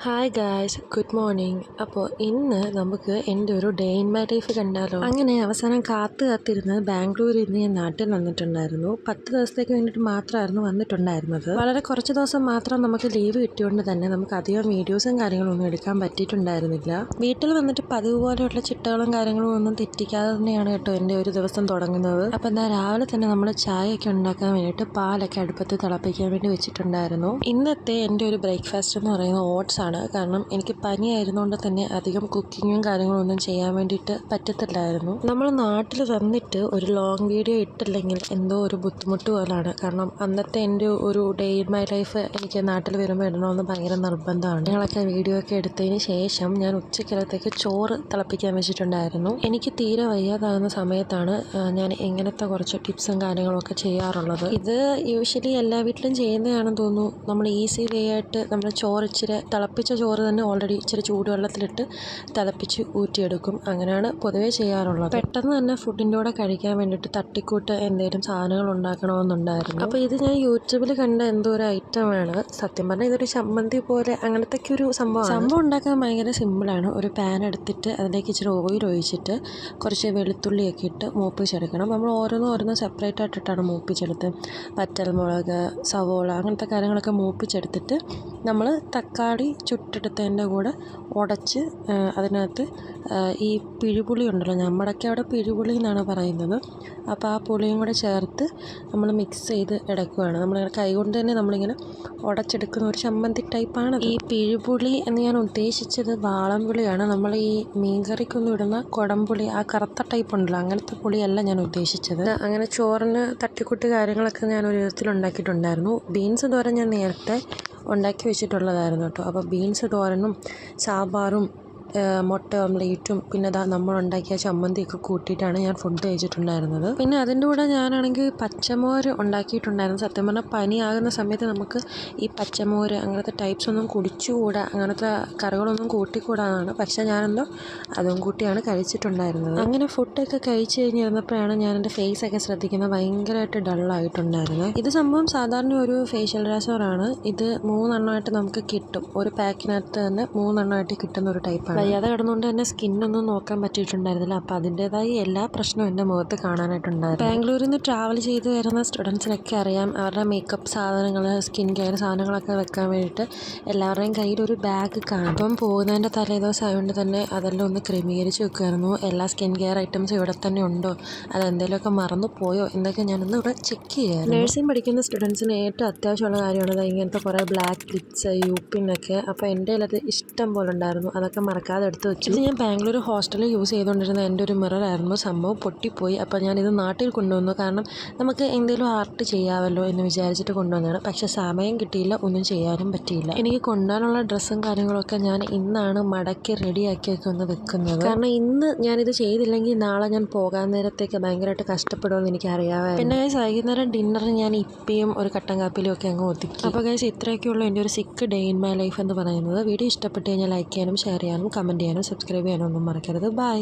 Hi guys, good morning. അപ്പോൾ ഇന്ന് നമുക്ക് എൻ്റെ ഒരു ഡേ ഇൻ മൈ ലൈഫ് കണ്ടാലോ. അങ്ങനെ അവസാനം കാത്തിരുന്ന് ബാംഗ്ലൂരിൽ നിന്ന് ഞാൻ നാട്ടിൽ വന്നിട്ടുണ്ടായിരുന്നു. 10 ദിവസത്തേക്ക് വേണ്ടിയിട്ട് മാത്രമായിരുന്നു വന്നിട്ടുണ്ടായിരുന്നത്. വളരെ കുറച്ച് ദിവസം മാത്രം നമുക്ക് ലീവ് കിട്ടിയോണ്ട് തന്നെ നമുക്ക് അധികം വീഡിയോസും കാര്യങ്ങളും ഒന്നും എടുക്കാൻ പറ്റിയിട്ടുണ്ടായിരുന്നില്ല. വീട്ടിൽ വന്നിട്ട് പതിവ് പോലെയുള്ള ചിട്ടകളും കാര്യങ്ങളും ഒന്നും തെറ്റിക്കാതെ തന്നെയാണ് കേട്ടോ എൻ്റെ ഒരു ദിവസം തുടങ്ങുന്നത്. അപ്പോൾ എന്താ രാവിലെ തന്നെ നമ്മൾ ചായയൊക്കെ ഉണ്ടാക്കാൻ വേണ്ടിയിട്ട് പാലൊക്കെ അടുപ്പത്ത് തിളപ്പിക്കാൻ വേണ്ടി വെച്ചിട്ടുണ്ടായിരുന്നു. ഇന്നത്തെ എൻ്റെ ഒരു ബ്രേക്ക്ഫാസ്റ്റ് എന്ന് പറയുന്നത് ഓട്സ് ആണ്. കാരണം എനിക്ക് പനി ആയിരുന്നുകൊണ്ട് തന്നെ അധികം കുക്കിങ്ങും കാര്യങ്ങളും ഒന്നും ചെയ്യാൻ വേണ്ടിയിട്ട് പറ്റത്തില്ലായിരുന്നു. നമ്മൾ നാട്ടിൽ വന്നിട്ട് ഒരു ലോങ് വീഡിയോ ഇട്ടില്ലെങ്കിൽ എന്തോ ഒരു ബുദ്ധിമുട്ട് പോലാണ്. കാരണം അന്നത്തെ എൻ്റെ ഒരു ഡേ ഇൻ മൈ ലൈഫ് എനിക്ക് നാട്ടിൽ വരുമ്പോൾ ഇടണമെന്ന് ഭയങ്കര നിർബന്ധമാണ്. ഞങ്ങളൊക്കെ വീഡിയോ ഒക്കെ എടുത്തതിന് ശേഷം ഞാൻ ഉച്ചക്കലത്തേക്ക് ചോറ് തിളപ്പിക്കാൻ വെച്ചിട്ടുണ്ടായിരുന്നു. എനിക്ക് തീരെ വയ്യാതാകുന്ന സമയത്താണ് ഞാൻ ഇങ്ങനത്തെ കുറച്ച് ടിപ്സും കാര്യങ്ങളും ഒക്കെ ചെയ്യാറുള്ളത്. ഇത് യൂഷ്വലി എല്ലാ വീട്ടിലും ചെയ്യുന്നതാണെന്ന് തോന്നുന്നു. നമ്മൾ ഈസി വേ ആയിട്ട് നമ്മൾ ചോറ് ഇച്ചിരി തിളപ്പിച്ച ചോറ് തന്നെ ഓൾറെഡി ഇച്ചിരി ചൂടുവെള്ളത്തിലിട്ട് തിളപ്പിച്ച് ഊറ്റിയെടുക്കും. അങ്ങനെയാണ് പൊതുവേ ചെയ്യാറുള്ളത്. പെട്ടെന്ന് തന്നെ ഫുഡിൻ്റെ കൂടെ കഴിക്കാൻ വേണ്ടിയിട്ട് തട്ടിക്കൂട്ട് എന്തെങ്കിലും സാധനങ്ങൾ ഉണ്ടാക്കണമെന്നുണ്ടായിരുന്നു. അപ്പോൾ ഇത് ഞാൻ യൂട്യൂബിൽ കണ്ട എന്തോ ഒരു ഐറ്റമാണ്. സത്യം പറഞ്ഞാൽ ഇതൊരു ചമ്മന്തി പോലെ അങ്ങനത്തെ ഒരു സംഭവം ഉണ്ടാക്കാൻ ഭയങ്കര സിമ്പിളാണ്. ഒരു പാൻ എടുത്തിട്ട് അതിലേക്ക് ഇച്ചിരി ഓയിൽ ഒഴിച്ചിട്ട് കുറച്ച് വെളുത്തുള്ളിയൊക്കെ ഇട്ട് മൂപ്പിച്ചെടുക്കണം. നമ്മൾ ഓരോന്നും സെപ്പറേറ്റ് ആയിട്ടിട്ടാണ് മൂപ്പിച്ചെടുത്ത്. വറ്റൽമുളക്, സവോള അങ്ങനത്തെ കാര്യങ്ങളൊക്കെ മൂപ്പിച്ചെടുത്തിട്ട് നമ്മൾ തക്കാളി ചുട്ടെടുത്തതിൻ്റെ കൂടെ ഉടച്ച് അതിനകത്ത് ഈ പിഴുപുളി ഉണ്ടല്ലോ, നമ്മുടെയൊക്കെ അവിടെ പിഴുപുളി എന്നാണ് പറയുന്നത്. അപ്പോൾ ആ പുളിയും കൂടെ ചേർത്ത് നമ്മൾ മിക്സ് ചെയ്ത് എടുക്കുകയാണ്. നമ്മൾ കൈകൊണ്ട് തന്നെ നമ്മളിങ്ങനെ ഉടച്ചെടുക്കുന്ന ഒരു ചമ്മന്തി ടൈപ്പാണ്. ഈ പിഴുപുളി എന്ന് ഞാൻ ഉദ്ദേശിച്ചത് വാളംപുളിയാണ്. നമ്മൾ ഈ മീൻകറിക്കൊന്നും ഇടുന്ന കുടംപുളി, ആ കറുത്ത ടൈപ്പ് ഉണ്ടല്ലോ, അങ്ങനത്തെ പുളിയല്ല ഞാൻ ഉദ്ദേശിച്ചത്. അങ്ങനെ ചോറിന് തട്ടിക്കൂട്ട് കാര്യങ്ങളൊക്കെ ഞാൻ ഒരു വിധത്തിൽ ഉണ്ടാക്കിയിട്ടുണ്ടായിരുന്നു. ബീൻസ് തോരൻ ഞാൻ നേരത്തെ ഉണ്ടാക്കി വെച്ചിട്ടുള്ളതായിരുന്നു കേട്ടോ. അപ്പോൾ ബീൻസ് തോരനും സാമ്പാറും മുട്ട ഓംലേറ്റും പിന്നെ നമ്മളുണ്ടാക്കിയ ചമ്മന്തിയൊക്കെ കൂട്ടിയിട്ടാണ് ഞാൻ ഫുഡ് കഴിച്ചിട്ടുണ്ടായിരുന്നത്. പിന്നെ അതിൻ്റെ കൂടെ ഞാനാണെങ്കിൽ പച്ചമോര് ഉണ്ടാക്കിയിട്ടുണ്ടായിരുന്നു. സത്യം പറഞ്ഞാൽ പനിയാകുന്ന സമയത്ത് നമുക്ക് ഈ പച്ചമോര് അങ്ങനത്തെ ടൈപ്സ് ഒന്നും കുടിച്ചുകൂടാ, അങ്ങനത്തെ കറികളൊന്നും കൂട്ടിക്കൂടാന്നാണ്. പക്ഷേ ഞാനെന്തോ അതും കൂട്ടിയാണ് കഴിച്ചിട്ടുണ്ടായിരുന്നത്. അങ്ങനെ ഫുഡൊക്കെ കഴിച്ച് കഴിഞ്ഞിരുന്നപ്പോഴാണ് ഞാൻ എൻ്റെ ഫേസൊക്കെ ശ്രദ്ധിക്കുന്നത്. ഭയങ്കരമായിട്ട് ഡള്ളായിട്ടുണ്ടായിരുന്നത്. ഇത് സംഭവം സാധാരണ ഒരു ഫേഷ്യൽ രാസറാണ്. ഇത് 3 എണ്ണമായിട്ട് നമുക്ക് കിട്ടും. ഒരു പാക്കിനകത്ത് തന്നെ 3 എണ്ണമായിട്ട് കിട്ടുന്ന ഒരു ടൈപ്പാണ്. വയ്യാതെ കിടന്നുകൊണ്ട് തന്നെ സ്കിന്നൊന്നും നോക്കാൻ പറ്റിയിട്ടുണ്ടായിരുന്നില്ല. അപ്പോൾ അതിൻ്റേതായി എല്ലാ പ്രശ്നവും എൻ്റെ മുഖത്ത് കാണാനായിട്ടുണ്ടായിരുന്നു. ബാംഗ്ലൂരിൽ നിന്ന് ട്രാവൽ ചെയ്ത് വരുന്ന സ്റ്റുഡൻസിനൊക്കെ അറിയാം, അവരുടെ മേക്കപ്പ് സാധനങ്ങൾ, സ്കിൻ കെയർ സാധനങ്ങളൊക്കെ വെക്കാൻ വേണ്ടിയിട്ട് എല്ലാവരുടെയും കയ്യിൽ ഒരു ബാഗ് കാണും. അപ്പം പോകുന്നതിൻ്റെ തലേദിവസം ആയതുകൊണ്ട് തന്നെ അതെല്ലാം ഒന്ന് ക്രമീകരിച്ച് വെക്കുമായിരുന്നു. എല്ലാ സ്കിൻ കെയർ ഐറ്റംസും ഇവിടെ തന്നെ ഉണ്ടോ, അതെന്തെങ്കിലുമൊക്കെ മറന്നു പോയോ എന്നൊക്കെ ഞാനൊന്ന് ഇവിടെ ചെക്ക് ചെയ്യാറ്. നഴ്സിംഗ് പഠിക്കുന്ന സ്റ്റുഡൻസിന് ഏറ്റവും അത്യാവശ്യമുള്ള കാര്യമാണ് ഇങ്ങനത്തെ കുറേ ബ്ലാക്ക് ക്ലിപ്സ്, യൂപ്പിനൊക്കെ. അപ്പോൾ എൻ്റെ കയ്യിൽ അത് ഇഷ്ടം പോലെ ഉണ്ടായിരുന്നു. അതൊക്കെ മറക്കാതെ എടുത്ത് വെച്ചു. ഇത് ഞാൻ ബാംഗ്ലൂർ ഹോസ്റ്റലിൽ യൂസ് ചെയ്തുകൊണ്ടിരുന്ന എൻ്റെ ഒരു മിററായിരുന്നു. സംഭവം പൊട്ടിപ്പോയി. അപ്പോൾ ഞാനിത് നാട്ടിൽ കൊണ്ടുവന്നു. കാരണം നമുക്ക് എന്തെങ്കിലും ആർട്ട് ചെയ്യാമല്ലോ എന്ന് വിചാരിച്ചിട്ട് കൊണ്ടുവന്നതാണ്. പക്ഷേ സമയം കിട്ടിയില്ല, ഒന്നും ചെയ്യാനും പറ്റിയില്ല. എനിക്ക് കൊണ്ടുപോകാനുള്ള ഡ്രസ്സും കാര്യങ്ങളൊക്കെ ഞാൻ ഇന്നാണ് മടക്കി റെഡിയാക്കിയൊക്കെ ഒന്ന് വെക്കുന്നത്. കാരണം ഇന്ന് ഞാനിത് ചെയ്തില്ലെങ്കിൽ നാളെ ഞാൻ പോകാൻ നേരത്തേക്ക് ഭയങ്കരമായിട്ട് കഷ്ടപ്പെടുമെന്ന് എനിക്ക് അറിയാമായിരുന്നു. പിന്നെ വൈകുന്നേരം ഡിന്നറിന് ഞാൻ ഇപ്പിയും ഒരു കട്ടൻ കാപ്പിലും ഒക്കെ അങ്ങ് ഒതുക്കി. അപ്പോൾ ഗൈസ്, ഇത്രയൊക്കെയുള്ള എൻ്റെ ഒരു സിക്ക് ഡേ ഇൻ മൈ ലൈഫ് എന്ന് പറയുന്നത്. വീഡിയോ ഇഷ്ടപ്പെട്ട് കഴിഞ്ഞാൽ ലൈക്ക് ചെയ്യാനും ഷെയർ ചെയ്യാനും കമൻറ്റ് ചെയ്യാനും സബ്സ്ക്രൈബ് ചെയ്യാനും ഒന്നും മറക്കരുത്. ബൈ.